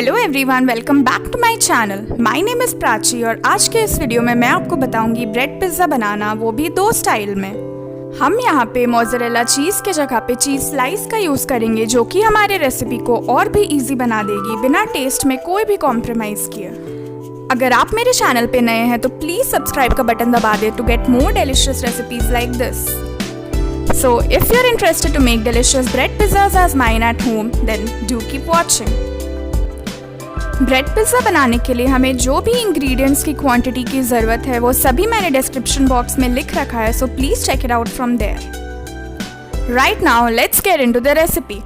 Hello everyone, welcome back to my channel. My name is Prachi और आज के इस वीडियो में मैं आपको बताऊंगी ब्रेड पिज़्ज़ा बनाना, वो भी दो स्टाइल में। हम यहाँ पे मोज़रेला चीज़ के जगह पे चीज़ स्लाइस का यूज़ करेंगे, जो कि हमारे रेसिपी को और भी इजी बना देगी बिना टेस्ट में कोई भी कॉम्प्रोमाइज़ किए। अगर आप मेरे चैनल पे नए हैं तो प्लीज़ सब्सक्राइब का बटन दबा दें to get more delicious recipes like this. So, if you're interested to make delicious bread pizzas as mine at home, then do keep watching. Bread pizza बनाने के लिए हमें जो भी इंग्रेडिएंट्स की क्वांटिटी की ज़रूरत है वो सभी मैंने डिस्क्रिप्शन बॉक्स में लिख रखा है, so please check it out from there. Right now let's get into the recipe.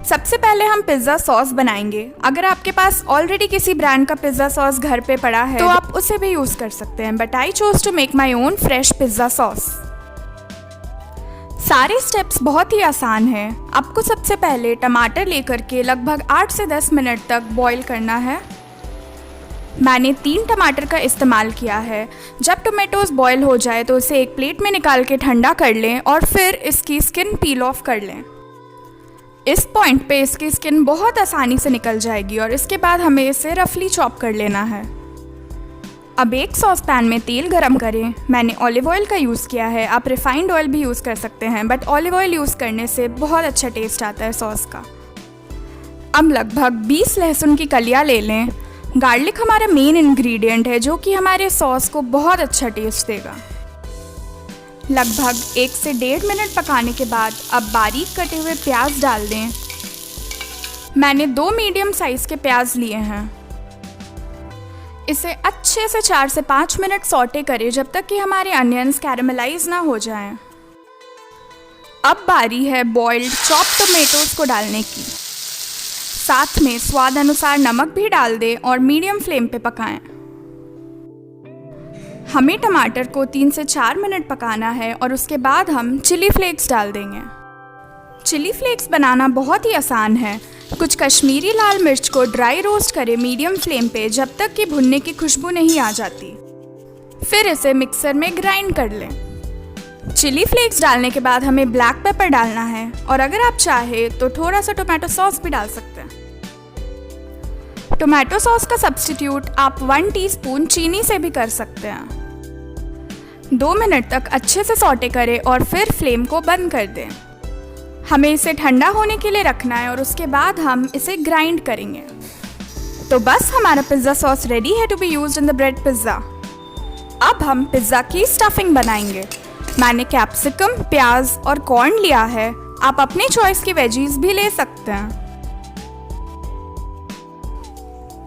सबसे पहले हम पिज़्ज़ा सॉस बनाएंगे। अगर आपके पास ऑलरेडी किसी ब्रांड का पिज़्ज़ा सॉस घर पे पड़ा है तो आप उसे भी यूज़ कर सकते हैं, but I chose to make my own fresh pizza sauce. सारे स्टेप्स बहुत ही आसान हैं। आपको सबसे पहले टमाटर लेकर के लगभग 8 से 10 मिनट तक बॉईल करना है। मैंने 3 टमाटर का इस्तेमाल किया है। जब टोमेटोज बॉईल हो जाए तो इसे एक प्लेट में निकाल के ठंडा कर लें और फिर इसकी स्किन पील ऑफ कर लें। इस पॉइंट पे इसकी स्किन बहुत आसानी से निकल जाएगी और इसके बाद हमें इसे रफली चॉप कर लेना है। अब एक सॉस पैन में तेल गरम करें। मैंने ऑलिव ऑयल का यूज़ किया है, आप रिफाइंड ऑयल भी यूज़ कर सकते हैं, बट ऑलिव ऑयल यूज़ करने से बहुत अच्छा टेस्ट आता है सॉस का। अब लगभग 20 लहसुन की कलियां ले लें। गार्लिक हमारा मेन इंग्रेडिएंट है जो कि हमारे सॉस को बहुत अच्छा टेस्ट देगा। लगभग 1 से 1.5 मिनट पकाने के बाद अब बारीक कटे हुए प्याज डाल दें। मैंने 2 मीडियम साइज़ के प्याज लिए हैं। इसे अच्छे से 4 से 5 मिनट सॉटे करें जब तक कि हमारे अनियंस कैरेमलाइज ना हो जाएं। अब बारी है बॉइल्ड चॉप टोमेटोज को डालने की। साथ में स्वाद अनुसार नमक भी डाल दें और मीडियम फ्लेम पे पकाएं। हमें टमाटर को 3 से 4 मिनट पकाना है और उसके बाद हम चिली फ्लेक्स डाल देंगे। चिली फ्लेक्स बनाना बहुत ही आसान है। कुछ कश्मीरी लाल मिर्च को ड्राई रोस्ट करें मीडियम फ्लेम पे जब तक कि भुनने की खुशबू नहीं आ जाती। फिर इसे मिक्सर में ग्राइंड कर लें। चिली फ्लेक्स डालने के बाद हमें ब्लैक पेपर डालना है और अगर आप चाहें तो थोड़ा सा टोमेटो सॉस भी डाल सकते हैं। टोमेटो सॉस का सब्स्टिट्यूट आप 1 टीस्पून चीनी से भी कर सकते हैं। 2 मिनट तक अच्छे से सॉटे करें और फिर फ्लेम को बंद कर दें। हमें इसे ठंडा होने के लिए रखना है और उसके बाद हम इसे ग्राइंड करेंगे। तो बस हमारा पिज़्ज़ा सॉस रेडी है to be used in the bread pizza. अब हम पिज़्ज़ा की स्टफिंग बनाएंगे। मैंने कैप्सिकम, प्याज और कॉर्न लिया है। आप अपनी चॉइस की वेजीज भी ले सकते हैं।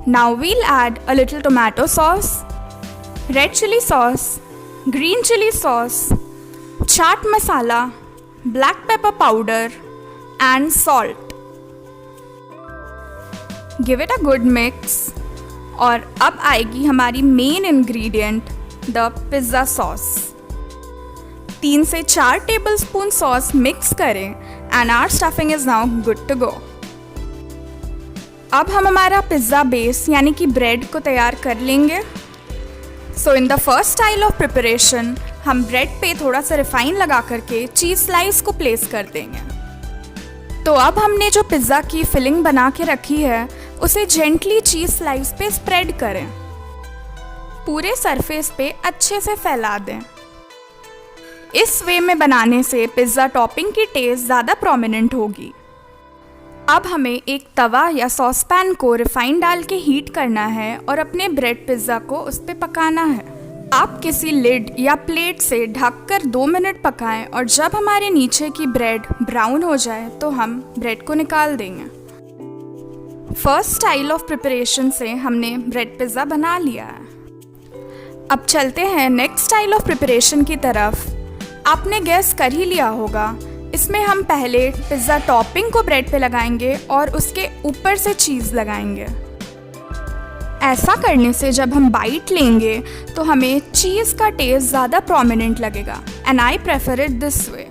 Now we'll add a little tomato sauce, red chili sauce, green chili sauce, chaat masala, black pepper powder and salt. Give it a good mix और अब आएगी हमारी main ingredient, the pizza sauce. 3 से 4 टेबलस्पून सॉस मिक्स करें and our stuffing is now good to go. अब हम हमारा pizza base यानी कि ब्रेड को तैयार कर लेंगे। So in the first style of preparation हम ब्रेड पे थोड़ा सा रिफाइन लगा करके चीज़ स्लाइस को प्लेस कर देंगे। तो अब हमने जो पिज़्ज़ा की फिलिंग बना के रखी है उसे जेंटली चीज़ स्लाइस पे स्प्रेड करें। पूरे सरफेस पे अच्छे से फैला दें। इस वे में बनाने से पिज़्ज़ा टॉपिंग की टेस्ट ज़्यादा प्रोमिनेंट होगी। अब हमें एक तवा या सॉस पैन को रिफाइन डाल के हीट करना है और अपने ब्रेड पिज़्ज़ा को उस पर पकाना है। आप किसी लिड या प्लेट से ढककर 2 मिनट पकाएं और जब हमारे नीचे की ब्रेड ब्राउन हो जाए तो हम ब्रेड को निकाल देंगे। फर्स्ट स्टाइल ऑफ प्रिपरेशन से हमने ब्रेड पिज़्ज़ा बना लिया है। अब चलते हैं नेक्स्ट स्टाइल ऑफ प्रिपरेशन की तरफ। आपने गेस कर ही लिया होगा, इसमें हम पहले पिज़्ज़ा टॉपिंग को ब्रेड पे लगाएंगे और उसके ऊपर से चीज़ लगाएंगे। ऐसा करने से जब हम बाइट लेंगे तो हमें चीज़ का टेस्ट ज़्यादा प्रोमिनेंट लगेगा and I prefer it this way.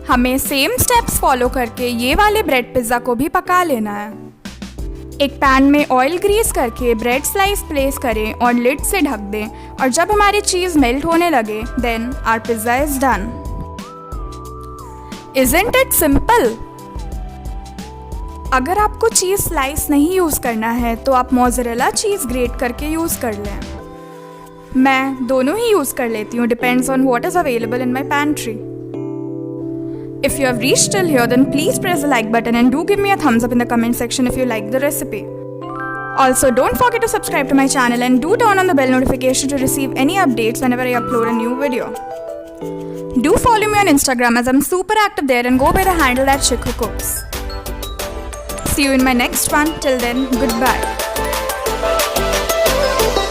हमें सेम स्टेप्स फॉलो करके ये वाले ब्रेड पिज़्ज़ा को भी पका लेना है। एक पैन में ऑयल ग्रीस करके ब्रेड स्लाइस प्लेस करें और लिड से ढक दें और जब हमारी चीज़ मेल्ट होने लगे then our pizza is done. Isn't it simple? अगर आपको चीज़ स्लाइस नहीं यूज़ करना है तो आप मोज़रेला चीज़ ग्रेट करके यूज़ कर लें। मैं दोनों ही यूज़ कर लेती हूँ, depends on what is available in my pantry. If you have reached till here, then please press the like button and do give me a thumbs up in the comment section if you like the recipe. Also, don't forget to subscribe to my channel and do turn on the bell notification to receive any updates whenever I upload a new video. Do follow me on Instagram as I'm super active there and go by the handle thatchickwhocooks. See you in my next one. Till then, goodbye.